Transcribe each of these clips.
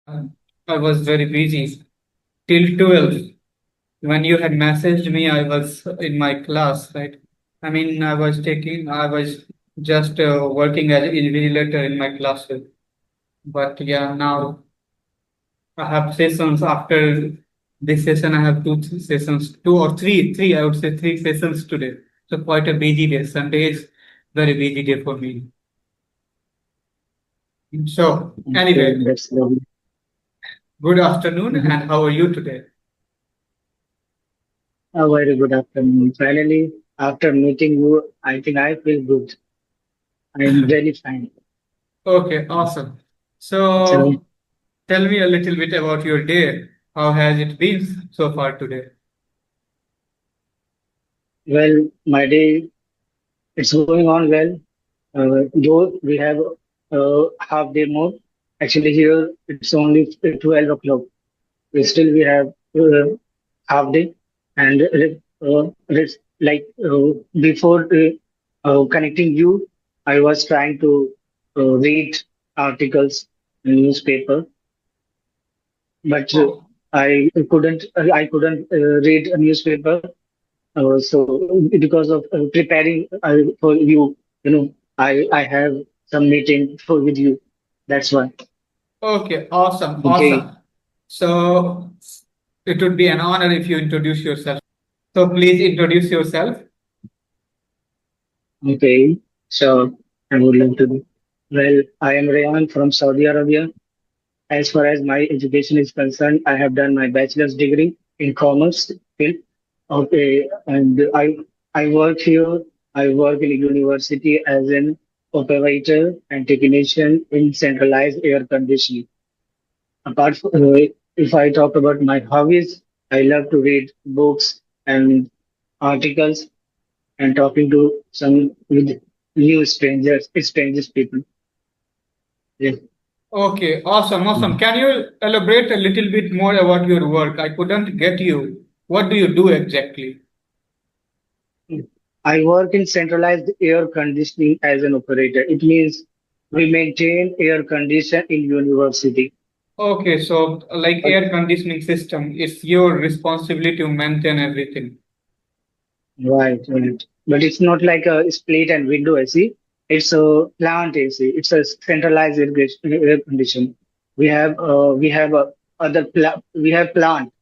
Uh, I was very busy till 12. When you had messaged me, I was in my class, right? I was just working as an invigilator in my classes. But yeah, now I have sessions after this session. I have sessions, two or three, I would say three sessions today. So quite a busy day. Sunday is very busy day for me. So Okay, anyway, that's lovely. good afternoon Mhm. and how are you today? A very good afternoon. Finally, after meeting you, I think I feel good. I'm very fine. Okay, awesome. So, So tell me a little bit about your day. How has it been so far today? well, my day it's going on well. Though we have half day more. Actually, here it's only 12 o'clock. We have half day, and before connecting you, I was trying to read articles in newspaper, but Oh, I couldn't read a newspaper. So because of preparing for you, I have some meeting for with you. That's why. okay, awesome, Okay. awesome. So it would be an honor if you introduce yourself. So please introduce yourself. Okay. So I would love to do. Well, I am Rayan from Saudi Arabia. As far as my education is concerned, I have done my bachelor's degree in commerce field. Okay, and I work here. I work in a university as an operator and technician in centralized air conditioning. Apart from, if I talk about my hobbies, I love to read books and articles and talking to some with new strangers people. Yeah. Okay, awesome, awesome. Can you elaborate a little bit more about your work? I couldn't get you. What do you do exactly? I work in centralized air conditioning as an operator. It means we maintain air condition in university. Okay, so like air conditioning system, it's your responsibility to maintain everything. Right, right. But it's not like a split and window AC. It's a plant AC. It's a centralized air condition. We have plant.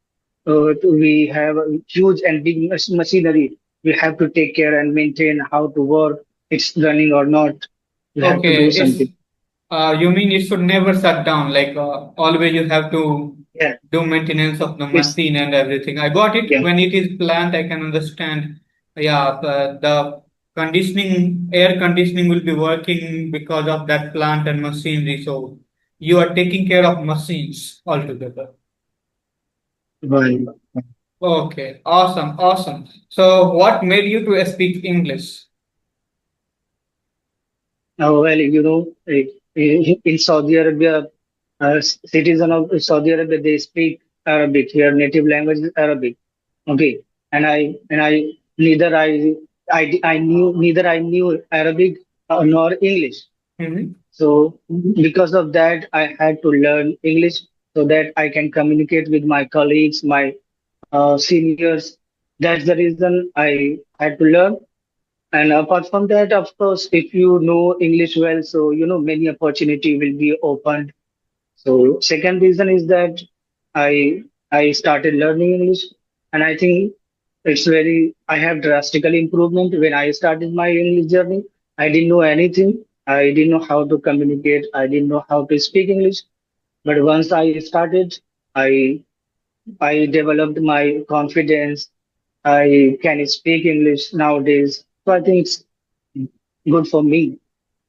We have a huge and big machinery. We have to take care and maintain how to work. It's running or not. We have to do Okay, something. you mean it should never shut down, like always you have to Yeah, do maintenance of the it's machine and everything. I got it. yeah. When it is plant, I can understand. Yeah, the air conditioning will be working because of that plant and machinery. So you are taking care of machines altogether. Right. Okay, awesome, awesome. So what made you to speak English? Well, in Saudi Arabia, citizen of Saudi Arabia, they speak Arabic. Their native language is Arabic. Okay, and I neither I knew Arabic nor English. Mhm. So because of that, I had to learn English so that I can communicate with my colleagues, my seniors. That's the reason I had to learn. And apart from that, of course, if you know English well, so many opportunity will be opened. So second reason is that I I started learning English, and I think I have drastically improvement. When I started my English journey, I didn't know anything. I didn't know how to communicate. I didn't know how to speak English. But once I started, I I developed my confidence. I can speak English nowadays. So I think it's good for me.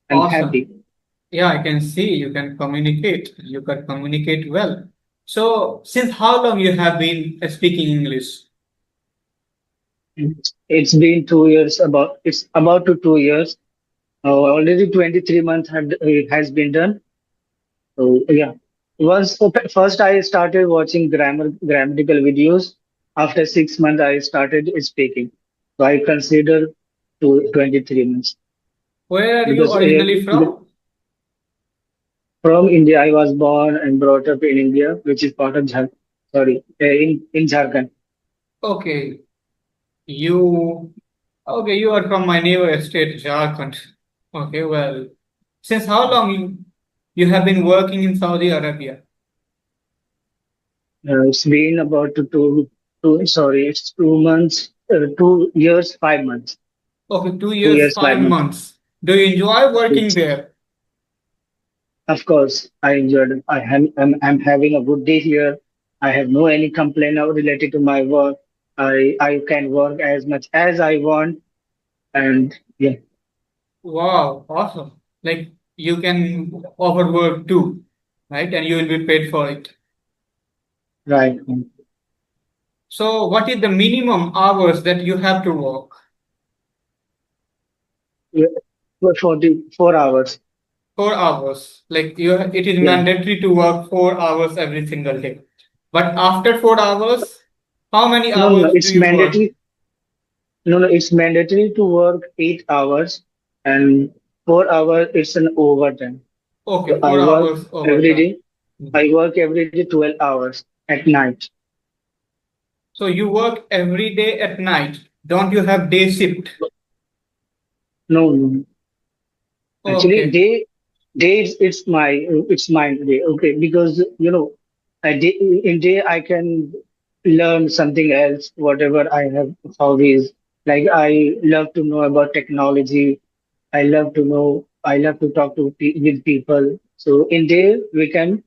I'm happy. Awesome. Yeah, I can see you can communicate. You can communicate well. So, since how long you have been speaking English? It's been 2 years. It's about to 2 years. Already 23 months has been done. So yeah, once first I started watching grammatical videos. After 6 months, I started speaking. So I consider 23 months Where are you because originally from? From India. I was born and brought up in India, which is part of in Jharkhand. Okay, you okay, you are from my neighbor state, Jharkhand. Okay, well, since how long you have been working in Saudi Arabia? It's been about it's 2 months, 2 years, 5 months, Okay, two two years, years, five five months. months. Do you enjoy working Yes. there? Of course, I enjoyed it. I'm having a good day here. I have no any complaint related to my work. I can work as much as I want, and yeah, Wow, awesome. Like you can overwork too, right? And you will be paid for it. right. So, what is the minimum hours that you have to work? Yeah, for the 4 hours. 4 hours. Like it is Yeah. mandatory to work 4 hours every single day. But after 4 hours, how many No, no, hours do it's you work? mandatory. No, no, it's mandatory to work 8 hours, and 4 hours it's an overtime. So Okay, I four work hours every overtime. day. Mhm. I work every day 12 hours at night. So you work every day at night. Don't you have day shift? No, no. Actually, Okay. days it's my day. Okay, because in day I can learn something else. Whatever I have hobbies, like I love to know about technology. I love to know. I love to talk with people. So in day we can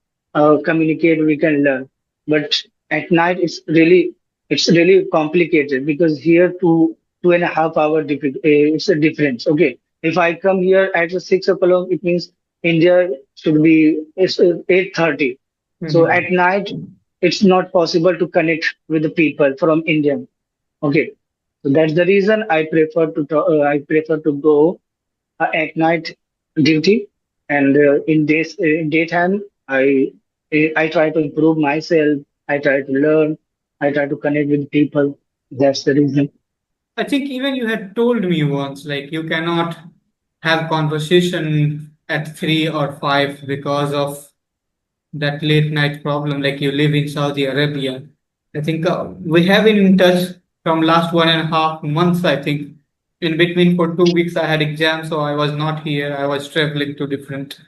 communicate. We can learn. But at night it's really complicated because here 2.5 hour it's a difference. Okay, if I come here at 6 o'clock, it means India should be it's 8:30. So at Mhm. night it's not possible to connect with the people from India. Okay, so that's the reason I prefer to go at night duty, and in daytime I try to improve myself. I try to learn. I try to connect with people. That's the reason. I think even you had told me once, like you cannot have conversation at 3 or 5 because of that late night problem. Like you live in Saudi Arabia. I think we have been in touch from last 1.5 months. I think in between for 2 weeks I had exams, so I was not here. I was traveling to different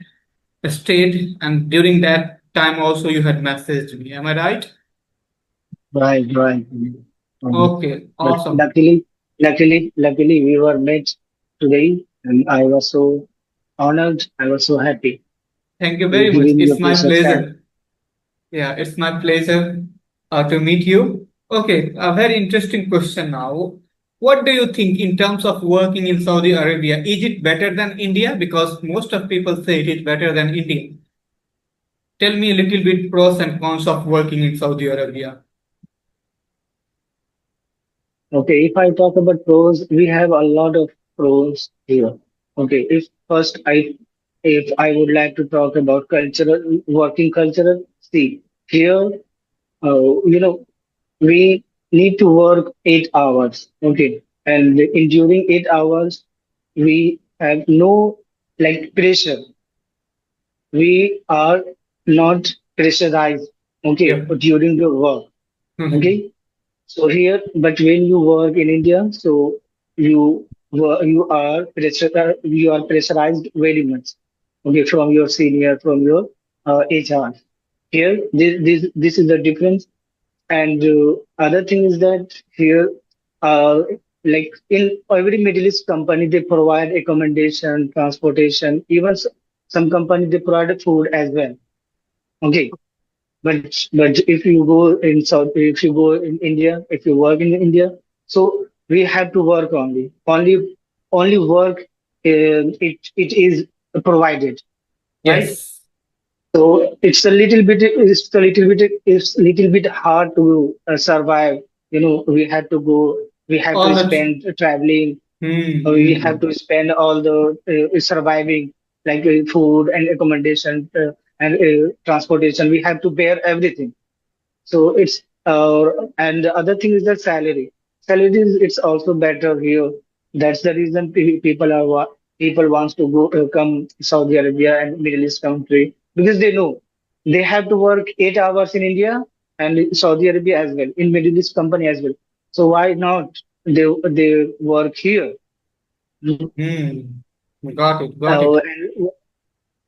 state, and during that time also you had messaged me. Am I right? Right, right. Okay, But awesome. luckily, we were met today, and I was so honored. I was so happy Thank you for very much. giving your It's my precious time. pleasure. Yeah, it's my pleasure to meet you. Okay, a very interesting question now. What do you think in terms of working in Saudi Arabia? Is it better than India? Because most of people say it is better than India. Tell me a little bit pros and cons of working in Saudi Arabia. Okay, if I talk about pros, we have a lot of pros here. Okay, if I would like to talk about working cultural, see here, we need to work 8 hours. Okay, and during 8 hours, we have no like pressure. We are not pressurized. Okay, Yep. during the work. Mhm. Okay, so here, but when you work in India, so you are pressurized very much. Okay, from your senior, from your HR. Here, this is the difference. And other thing is that here, uh, like in every Middle East company, they provide accommodation, transportation, even some company they provide food as well. Okay, but if you go in India, if you work in India, so we have to work only work. It is provided, right? Yes. So it's a little bit hard to survive. We have to go. We have All to that. spend traveling. We have Hmm. to spend all the surviving, like food and accommodation and transportation. We have to bear everything. So and the other thing is the salary. Salary is it's also better here. That's the reason people wants to go come Saudi Arabia and Middle East country. because they know they have to work 8 hours in India and Saudi Arabia as well, in Middle East company as well. So why not they work here? Hmm. Got it. Got it.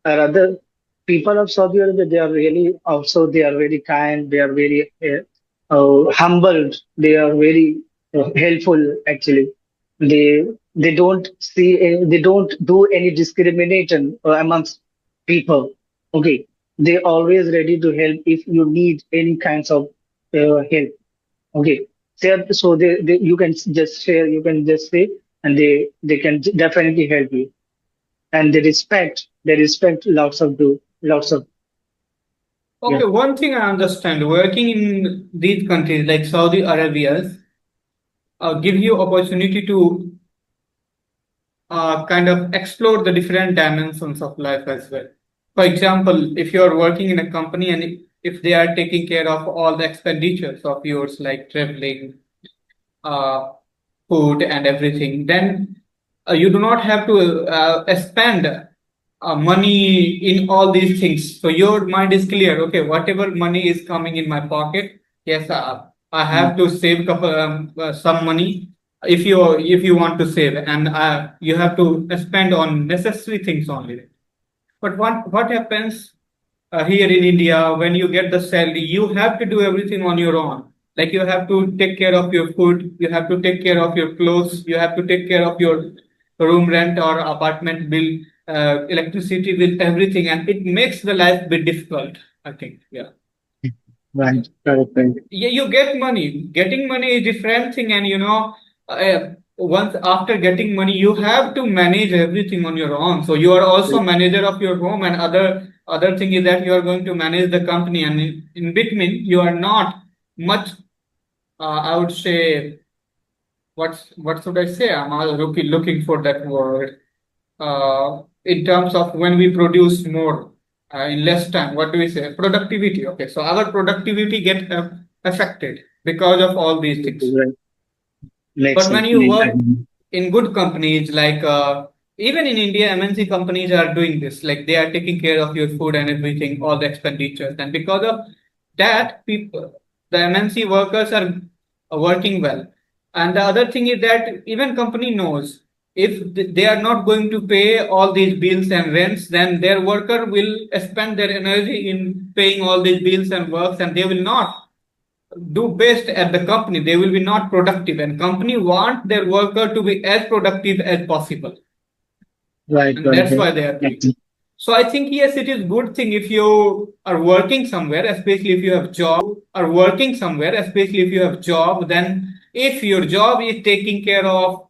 And rather, people of Saudi Arabia, they are really also they are very kind. They are very humbled. They are very helpful. Actually, they don't they don't do any discrimination amongst people. Okay, they always ready to help if you need any kinds of help. Okay, so they you can just share, you can just say, and they can definitely help you, and they respect lots of yeah. Okay, one thing I understand, working in these countries like Saudi Arabia give you opportunity to kind of explore the different dimensions of life as well. For example, if you are working in a company and if they are taking care of all the expenditures of yours, like traveling, uh, food, and everything, then you do not have to spend money in all these things. So your mind is clear. Okay, whatever money is coming in my pocket, yes, I have to save some money if you want to save, and you have to spend on necessary things only. But what happens here in India, when you get the salary, you have to do everything on your own. Like you have to take care of your food, you have to take care of your clothes, you have to take care of your room rent or apartment bill, electricity bill, everything, and it makes the life a bit difficult, I think. Yeah. Right, correct, right. Yeah, you get money. Getting money is different thing, and once after getting money, you have to manage everything on your own. So you are also Right, manager of your home, and other thing is that you are going to manage the company, and in between you are not much. I would say what should I say? I'm all looking for that word. In terms of when we produce more in less time, what do we say? Productivity. Okay, so our productivity get affected because of all these things. right. Makes But when sense. you work in good companies, like even in India, MNC companies are doing this. Like they are taking care of your food and everything, all the expenditures, and because of that, people, the MNC workers are working well. And the other thing is that even company knows if they are not going to pay all these bills and rents, then their worker will spend their energy in paying all these bills and works, and they will not do best at the company. They will be not productive, and company want their worker to be as productive as possible, Right, and right, that's right. why they are doing. Makes sense. So I think yes, it is good thing if you are working somewhere, especially if you have job. Then if your job is taking care of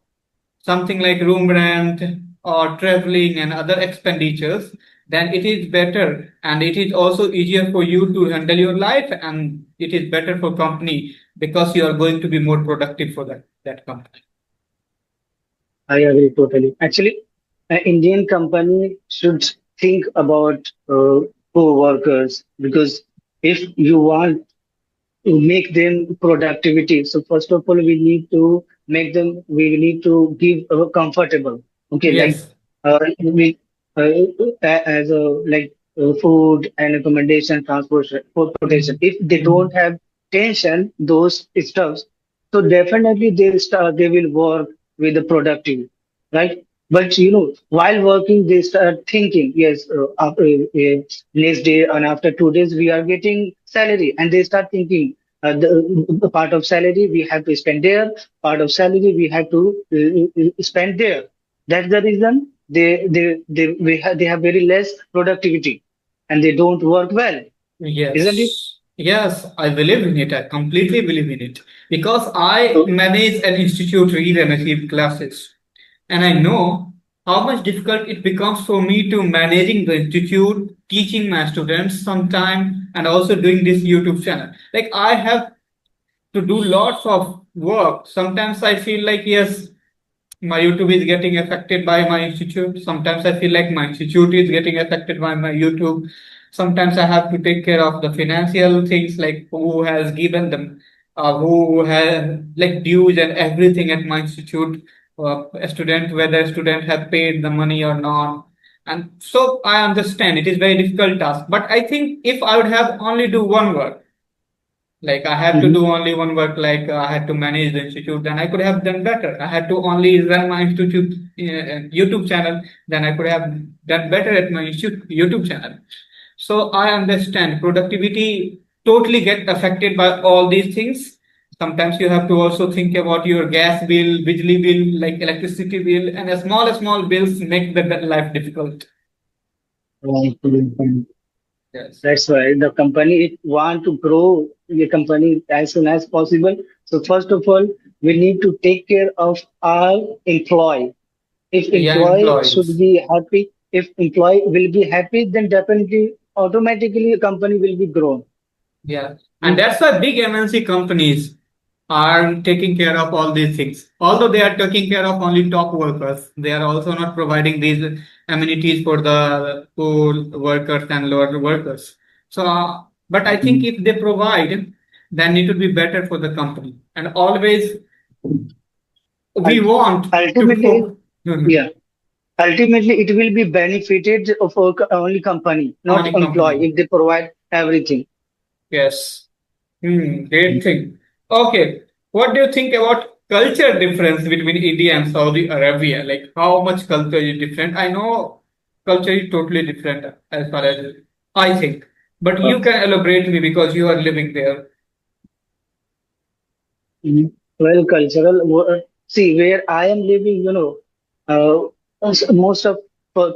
something like room rent or traveling and other expenditures, then it is better, and it is also easier for you to handle your life, and it is better for company because you are going to be more productive for that company. I agree totally. Actually, an Indian company should think about co-workers, because if you want to make them productivity, so first of all, we need to give comfortable. Okay, like Yes. we as a like food and accommodation, transportation. If they don't Mhm. have tension, those stuffs, so definitely they will work with the productivity, right? But while working, they start thinking, yes, next day and after 2 days we are getting salary, and they start thinking the part of salary we have to spend there, part of salary we have to spend there. That's the reason they have very less productivity, and they don't work well, isn't it? Yes, yes, I believe in it. I completely believe in it because I So, manage an institute, read and receive classes, and I know how much difficult it becomes for me to managing the institute, teaching my students sometime, and also doing this YouTube channel. Like I have to do lots of work. Sometimes I feel like yes, my YouTube is getting affected by my institute. Sometimes I feel like my institute is getting affected by my YouTube. Sometimes I have to take care of the financial things, like who has given them, who has like dues and everything at my institute. A student, whether student have paid the money or not. And so I understand it is very difficult task. But I think if I would have only do one work, like I have to Mhm. do only one work, like I had to manage the institute, then I could have done better. I had to only run my institute YouTube channel, then I could have done better at my institute YouTube channel. So I understand productivity totally get affected by all these things. Sometimes you have to also think about your gas bill, bijli bill, like electricity bill, and small bills make the life difficult. Right. Mhm. Yes. That's why the company it want to grow the company as soon as possible. So first of all, we need to take care of our employee. If Yeah, employee should employees. be happy, if employee will be happy, then definitely automatically a company will be grown. Yeah. And Mm. that's why big MNC companies are taking care of all these things. Although they are taking care of only top workers, they are also not providing these amenities for the poor workers and lower workers. So, but I think if they provide, then it would be better for the company. And always we Ult- want to Ultimately, go. Mhm. yeah. Ultimately, it will be benefited for only company, not Only employee, company. if they provide everything. Yes. Great thing. Okay, what do you think about culture difference between India and Saudi Arabia? Like how much culture is different? I know culture is totally different as far as I think, but you can elaborate me because you are living there. Mhm. Well, cultural. See, where I am living, most of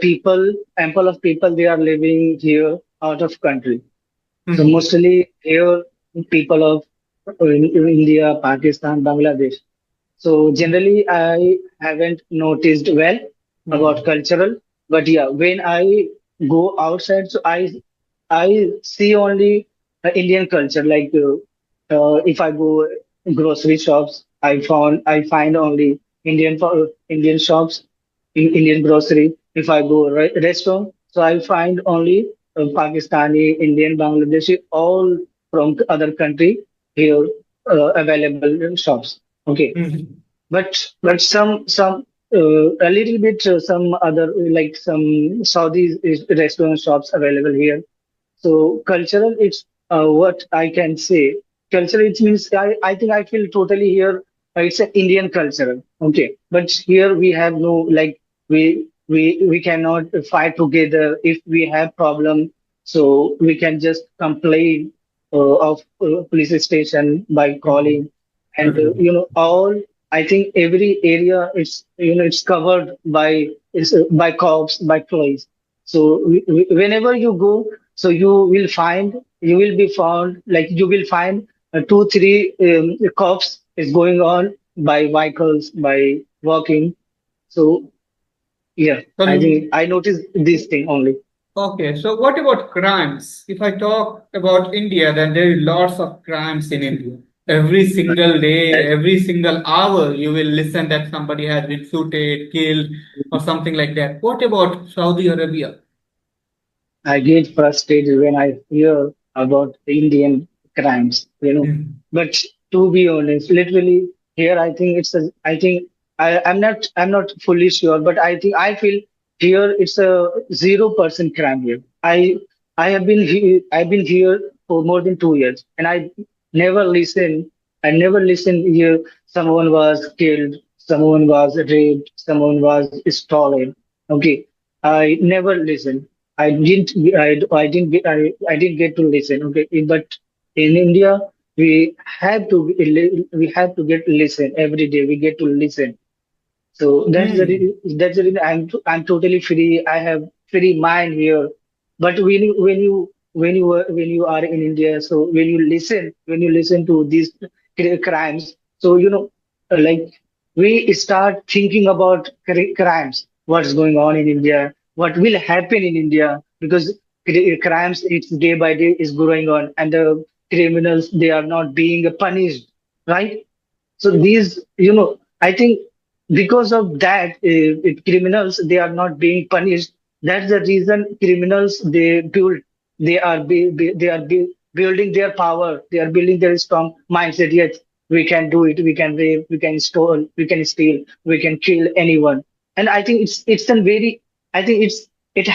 people, ample of people, they are living here out of country. So Hmm. mostly here, people of India, Pakistan, Bangladesh. So generally, I haven't noticed well about Hmm. cultural, but yeah, when I go outside, so I see only Indian culture. Like if I go grocery shops, I find only Indian shops, Indian grocery. If I go restaurant, so I find only Pakistani, Indian, Bangladeshi, all from other country here available in shops. Okay, Hmm. but some a little bit some other like some Saudi restaurant shops available here. So cultural, it's what I can say. Cultural, it means I think I feel totally here. It's an Indian culture, okay. But here we have no like we cannot fight together if we have problem. So we can just complain of police station by Hmm. calling, and Hmm. all. I think every area is it's covered by cops by police. So whenever you go, so you will be found like you will find two, three cops is going on by vehicles by walking. So yeah, I So, think I noticed this thing only. okay, so what about crimes? If I talk about India, then there is lots of crimes in India. Every single day, That every single hour, you will listen that somebody has been shooted, killed, or something like that. What about Saudi Arabia? I get frustrated when I hear about Indian crimes. Hmm. But to be honest, literally here, I think I think I'm not fully sure, but I think I feel here it's a 0% crime here. I've been here for more than 2 years, and I never listened here. Someone was killed, someone was raped, someone was stolen. Okay, I never listened. I didn't get to listen. Okay, but in India, we have to get listen every day. We get to listen. So Hmm. that's the reason I'm totally free. I have free mind here. But when you are in India, so when you listen to these crimes, so like we start thinking about crimes, what's going on in India, what will happen in India, because crimes it's day by day is growing on, and the criminals they are not being punished, right? So I think because of that, criminals they are not being punished. That's the reason criminals they are building their power. They are building their strong mindset. Yes, we can do it. We can rape. We can steal. We can kill anyone. And I think it's a very. I think it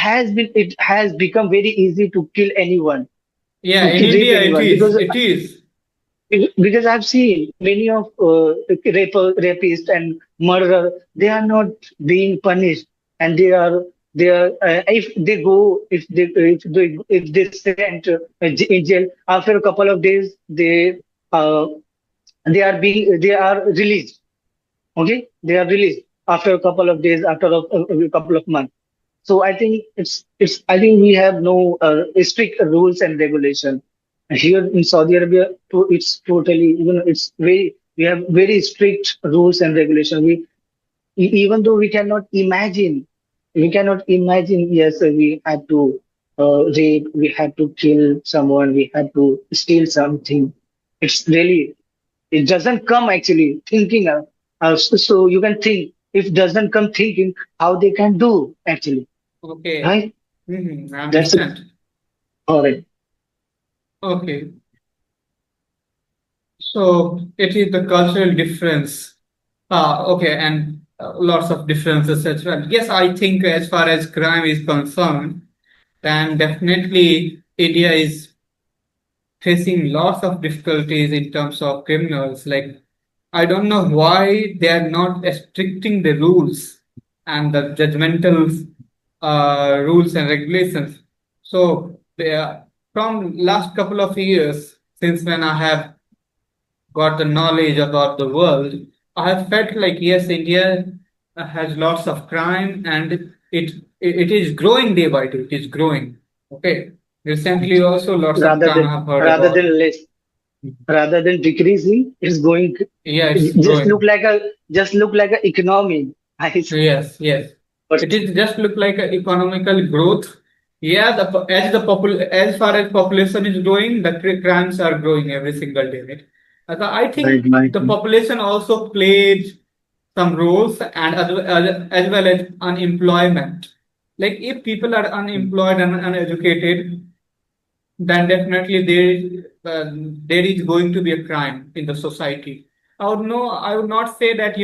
has become very easy to kill anyone, Yeah, to in rape India it anyone, is. It is. because I've seen many of rapists and murderer. They are not being punished, and if they sent in jail, after a couple of days uh, they are released. Okay, they are released after a couple of days, after a couple of months. So I think we have no strict rules and regulation. Here in Saudi Arabia, it's totally, it's very, we have very strict rules and regulation. Even though we cannot imagine, yes, we had to rape, we had to kill someone, we had to steal something. It's really, it doesn't come actually thinking. So you can think, if it doesn't come thinking, how they can do actually, Okay. right? I That's it. understand. All right. Okay. So it is the cultural difference. Okay, and lots of differences as well. Yes, I think as far as crime is concerned, then definitely India is facing lots of difficulties in terms of criminals. Like, I don't know why they are not restricting the rules and the judgmental rules and regulations. So, from last couple of years, since when I have got the knowledge about the world, I have felt like yes, India has lots of crime and it is growing day by day. It is growing. Okay. Recently, also lots of rather crime than I have heard rather about. than less, rather than decreasing, it's going, Yeah, it's it growing. just look like a economy. I Yes, yes. but It is just look like a economical growth. Yeah, as far as population is growing, the crimes are growing every single day. Right? I right, think right, the population also played some roles and as well as unemployment. Like if people are unemployed and uneducated, then definitely there is going to be a crime in the society. I would not say that,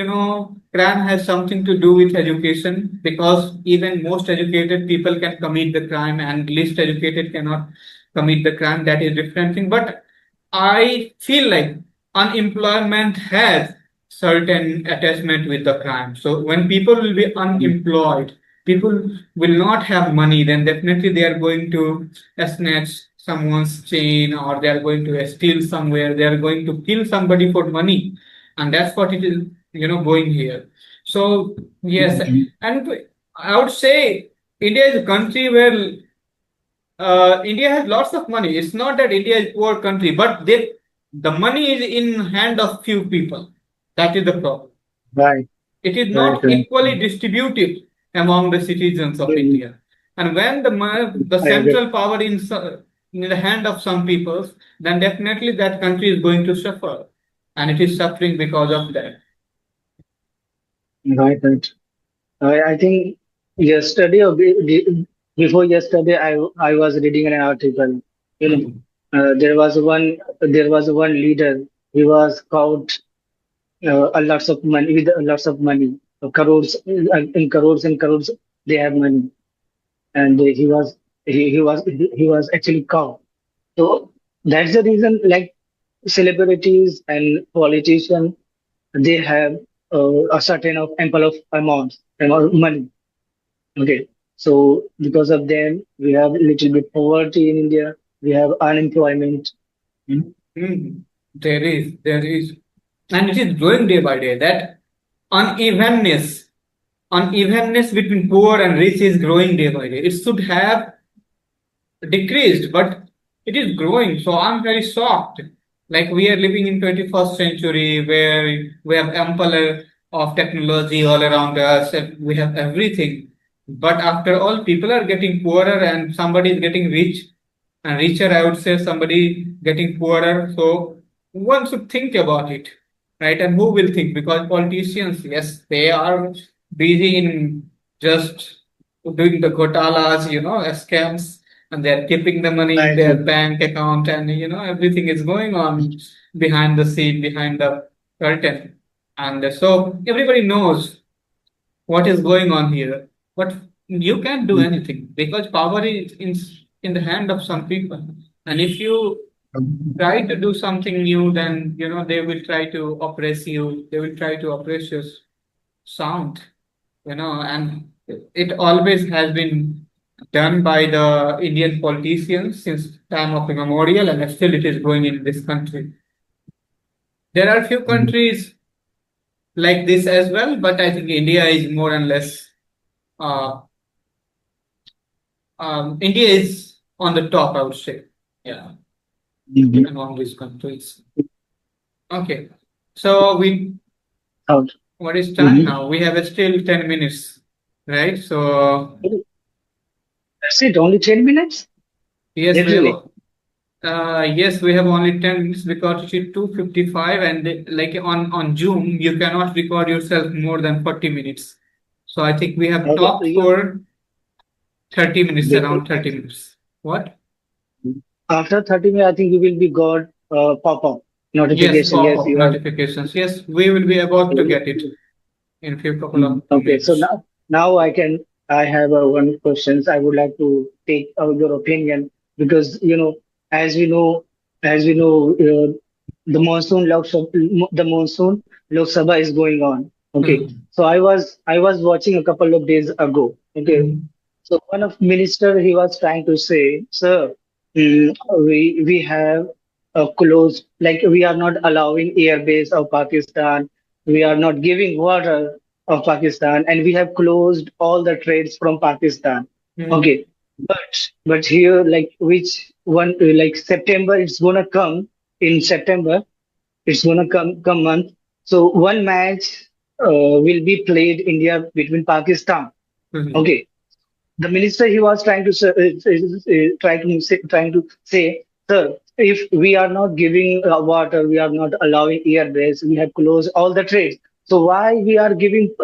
crime has something to do with education because even most educated people can commit the crime and least educated cannot commit the crime. That is different thing. But I feel like unemployment has certain attachment with the crime. So when people will be unemployed, people will not have money, then definitely they are going to snatch someone's chain or they are going to steal somewhere, they are going to kill somebody for money. And that's what it is, going here. So, yes, and I would say India is a country where India has lots of money. It's not that India is a poor country, but the money is in hand of few people. That is the problem. right, It is right, not right. equally distributed among the citizens of Mm, India. And when the I agree. central power in the hand of some people, then definitely that country is going to suffer. And it is suffering because of that. Right, right. I think yesterday or before yesterday, I was reading an article. You know, Mhm. there was one leader. He was caught a lots of money with lots of money, crores in crores and crores. They have money, and he was actually caught. So that's the reason. Like celebrities and politicians, they have a certain of ample of amount of money. Okay. So because of them, we have little bit poverty in India. We have unemployment. Mm. Mhm. There is, and it is growing day by day. That unevenness, unevenness between poor and rich is growing day by day. It should have decreased, but it is growing. So I'm very shocked. Like we are living in 21st century where we have ample of technology all around us and we have everything. But after all, people are getting poorer and somebody is getting rich and richer, I would say somebody getting poorer. So one should think about it, right? And who will think? Because politicians, yes, they are busy in just doing the ghotalas, scams, and they're keeping the money in Right, their right, bank account, and everything is going on behind the scene, behind the curtain, and so everybody knows what is going on here. But you can't do anything because power is in the hand of some people. And if you try to do something new, then they will try to oppress you. They will try to oppress your sound. And it always has been done by the Indian politicians since time of immemorial, and still it is going in this country. There are few countries like this as well, but I think India is more and less. Uh, India is on the top, I would say. Yeah, Mhm. among these countries. Okay, so Out. what is time Mhm. now? We have still 10 minutes, right? So That's it. Only 10 minutes. yes, we have. Literally. Yes, we have only 10 minutes because it's 2:55, and like on Zoom, you cannot record yourself more than 40 minutes. So I think we have Okay. So talked you for 30 minutes, before around 30 minutes. What? after 30 minutes, I think you will be got pop-up Yes, notification. Yes, pop-up you have. notifications. Yes, we will be about to get it in few couple of Okay. So minutes. now I have one questions. I would like to take your opinion because as we know as we know the monsoon Lok Sabha is going on. Okay. Mhm. So I was watching a couple of days ago. Okay. Mhm. So one of minister he was trying to say, sir, we have a close like we are not allowing airbase of Pakistan, we are not giving water of Pakistan, and we have closed all the trades from Pakistan. Mhm. Okay, but here like which one like September it's gonna come in September it's gonna come month. So one match will be played India between Pakistan. Mhm. Okay, the minister he was trying to say, sir, if we are not giving water, we are not allowing airbase, we have closed all the trades. So why we are giving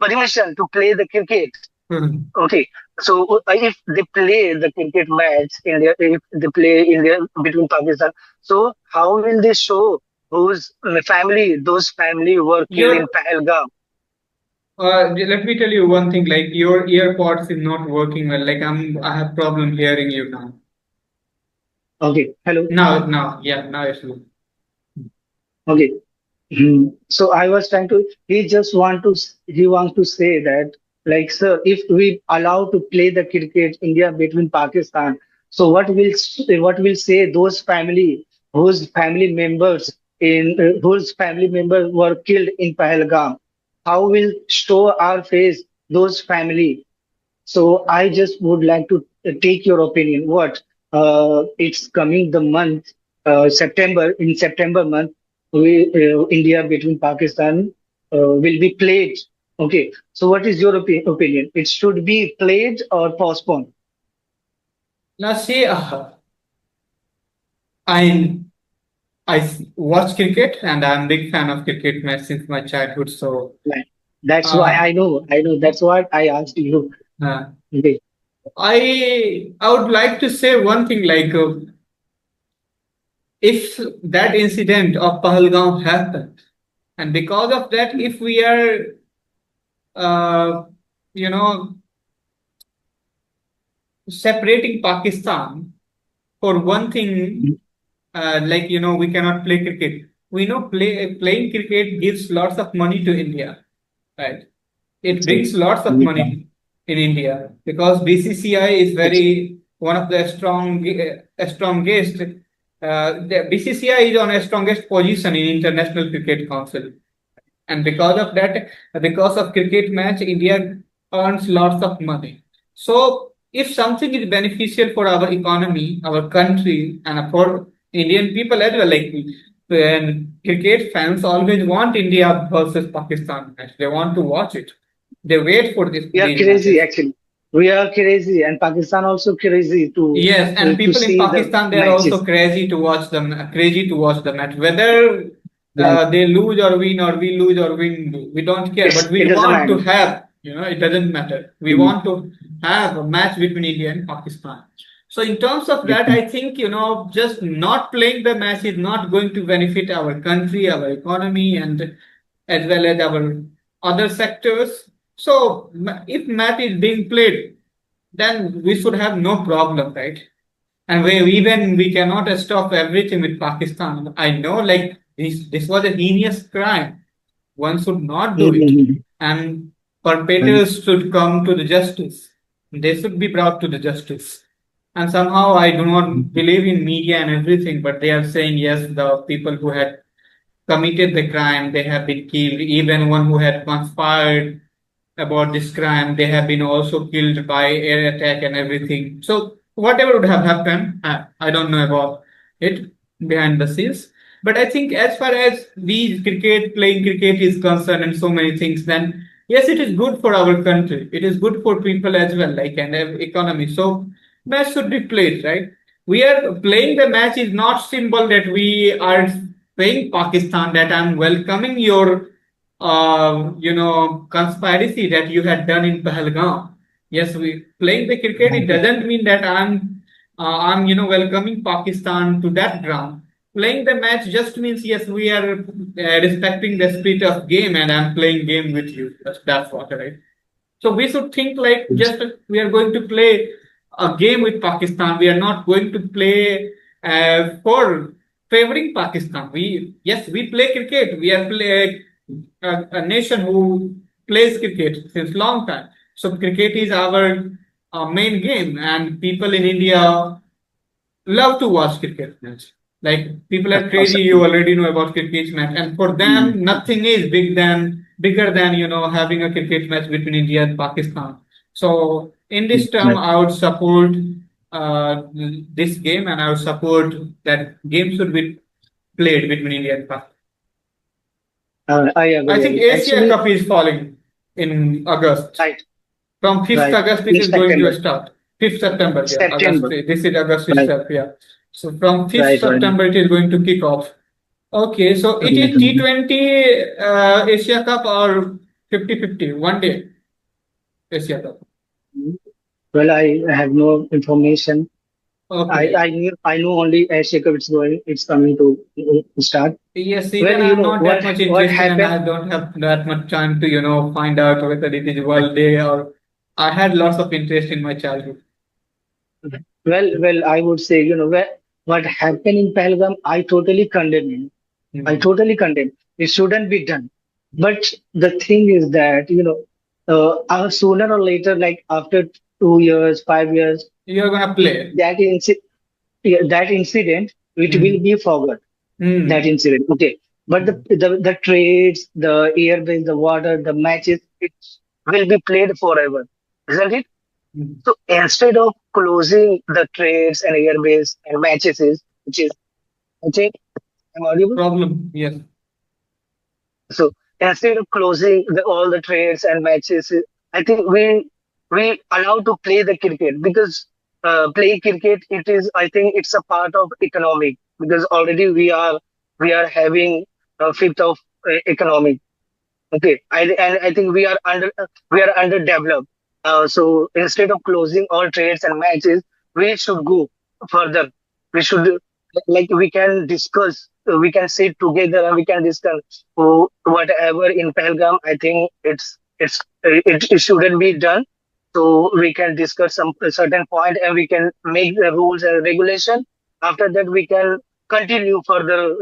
permission to play the cricket? Mhm. Okay, so if they play the cricket match India, if they play India between Pakistan, so how will they show those family were killed in Your Pahalgam? Let me tell you one thing. Like your earpods is not working well. Like I have problem hearing you now. Okay, hello. Yeah, now it's good. Okay. So I was trying to. He wants to say that, like, sir, if we allow to play the cricket India between Pakistan, so what will say those whose family members were killed in Pahalgam? How will show our face those family? So I just would like to take your opinion. What it's coming the month September in September month, India between Pakistan will be played. Okay, so what is your opinion? It should be played or postponed. Now see, I watch cricket and I'm a big fan of cricket match since my childhood. So Right. That's why uh, I know. That's why I asked you. uh, Okay. I would like to say one thing. Like if that incident of Pahalgam happened, and because of that, if we are uh, you know separating Pakistan for one thing, like we cannot play cricket. We know playing cricket gives lots of money to India, right? It Actually, brings lots of yeah. money in India because BCCI is Actually, very one of the strongest. The BCCI is on a strongest position in International Cricket Council, and because of that, because of cricket match, India earns lots of money. So if something is beneficial for our economy, our country, and for Indian people as well, like when cricket fans always want India versus Pakistan match, they want to watch it. They wait for we are these crazy. matches. Actually, we are crazy, and Pakistan also crazy Yes, and to people in see the Pakistan, they are also matches. crazy to watch the match. Whether Right. they lose or win, or we lose or win, we don't care. But It we doesn't want to matter. have, it doesn't matter. We Mhm. want to have a match between India and Pakistan. So in terms of that, Mhm. I think, just not playing the match is not going to benefit our country, our economy, and as well as our other sectors. So if match is being played, then we should have no problem, right? And even we cannot stop everything with Pakistan. I know, like this was a heinous crime. One should not do it, Mhm. and Right. perpetrators should come to the justice. They should be brought to the justice. And somehow I do not believe in media and everything, but they are saying yes, the people who had committed the crime, they have been killed. Even one who had conspired about this crime, they have been also killed by air attack and everything. So whatever would have happened, I don't know about it behind the scenes. But I think as far as we cricket, playing cricket is concerned and so many things, then yes, it is good for our country. It is good for people as well, like and economy. So match should be played, right? We are playing the match is not symbol that we are saying Pakistan that I'm welcoming your conspiracy that you had done in Pahalgham. Yes, we playing the cricket. It doesn't mean that I'm welcoming Pakistan to that ground. Playing the match just means yes, we are respecting the spirit of game, and I'm playing game with you. That's what, right? So we should think like just we are going to play a game with Pakistan. We are not going to play for favoring Pakistan. We play cricket. We are a nation who plays cricket since long time. So cricket is our main game, and people in India love to watch cricket match. Like people Of are course. crazy. You already know about cricket match, and for Mm. them, nothing is bigger than having a cricket match between India and Pakistan. So in this term, Right. I would support this game, and I would support that game should be played between India and Pakistan. I I agree. think Agree. Asia Actually, Cup is falling in August. right, From 5th right. August, it In is going to September. start. 5th September, yeah. August. September. This is August Right, itself, yeah. So from 5th right, right. September, it is going to kick off. Okay, so it is Right. T20 Asia Cup or 50-50, one day Asia Cup. Well, I have no information. Okay. I know only Asia Cup it's coming to start. Yes, Well, even I'm not that much what interested and happened. I don't have that much time to, find out whether it is World Day or I had lots of interest in my childhood. Well, I would say, what happened in Pahalgam, I totally condemn it. I Hmm. totally condemn. It shouldn't be done. But the thing is that, sooner or later, like after 2 years, 5 years, You're gonna it, play. that inci that incident, it will Hmm. be forgot. That Hmm. incident. Okay. But Hmm. the trades, the airbase, the water, the matches, it will be played forever, isn't it? Hmm. So instead of closing the trades and airbase and matches, which is, I think, I'm audible. Problem, yes. So instead of closing all the trades and matches, I think we allow to play the cricket because play cricket it is I think it's a part of economic because already we are having a fifth of economic. Okay, and I think we are underdeveloped. So instead of closing all trades and matches, we should go further. We should we can discuss. We can sit together and we can discuss whatever in Pahalgam. I think it shouldn't be done. So we can discuss some a certain point and we can make the rules and regulation. After that, we can continue further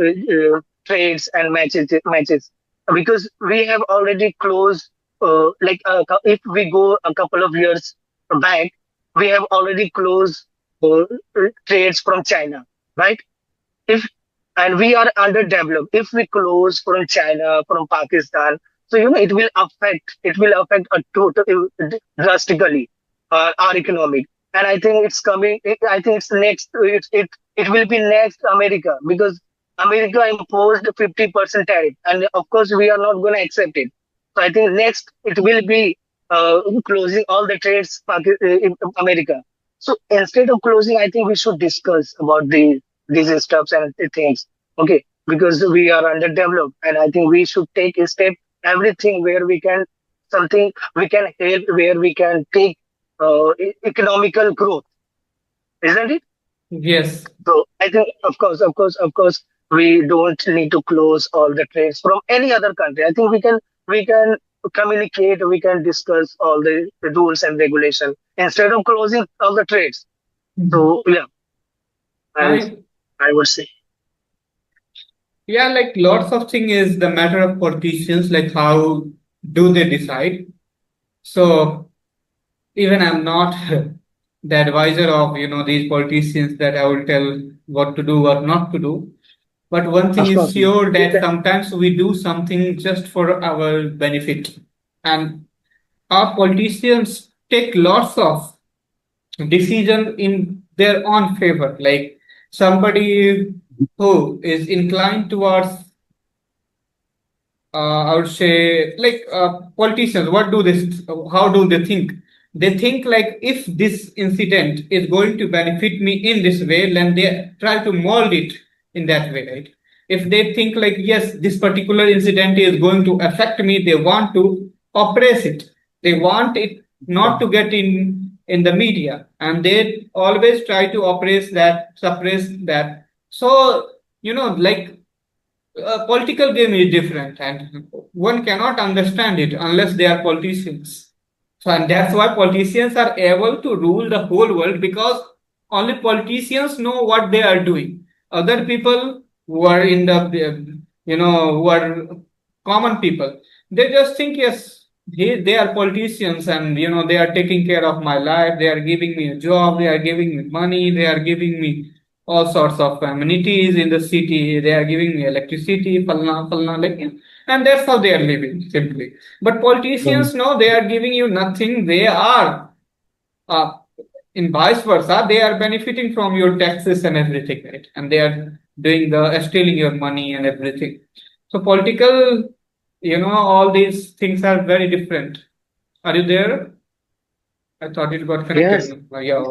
trades and matches because we have already closed if we go a couple of years back we have already closed uh, trades from China, right? If and we are underdeveloped if we close from China, from Pakistan, so it will affect a total drastically our economic. And I think it's coming. I think it's next. It will be next America because America imposed 50% tariff, and of course we are not going to accept it. So I think next it will be closing all the trades in America. So instead of closing, I think we should discuss about these stuffs and the things. Okay, because we are underdeveloped, and I think we should take a step everything where we can something we can help where we can take economical growth, isn't it? Yes. So I think, we don't need to close all the trades from any other country. I think we can. communicate, we can discuss all the rules and regulation instead of closing all the trades. Mhm. So yeah, I I I would say Yeah, like lots of thing is the matter of politicians, like how do they decide? So even I'm not the advisor of these politicians that I will tell what to do or not to do. But one thing of is course sure you that can. sometimes we do something just for our benefit, and our politicians take lots of decision in their own favor. Like somebody who is inclined towards I would say, like politicians, what do this? How do they think? They think like if this incident is going to benefit me in this way, then they try to mold it in that way, right? If they think like yes, this particular incident is going to affect me, they want to oppress it. They want it not to get in the media, and they always try to oppress that, suppress that. So like political game is different and one cannot understand it unless they are politicians. So, and that's why politicians are able to rule the whole world because only politicians know what they are doing. Other people who are in who are common people, they just think, yes, they are politicians and, they are taking care of my life. They are giving me a job. They are giving me money. They are giving me all sorts of amenities in the city. They are giving me electricity, falna, falna, like, and that's how they are living simply. But politicians know they are giving you nothing. They are, uh, in vice versa, they are benefiting from your taxes and everything, right? And they are doing the stealing your money and everything. So political, all these things are very different. Are you there? I thought it got Yes, connected. Yeah.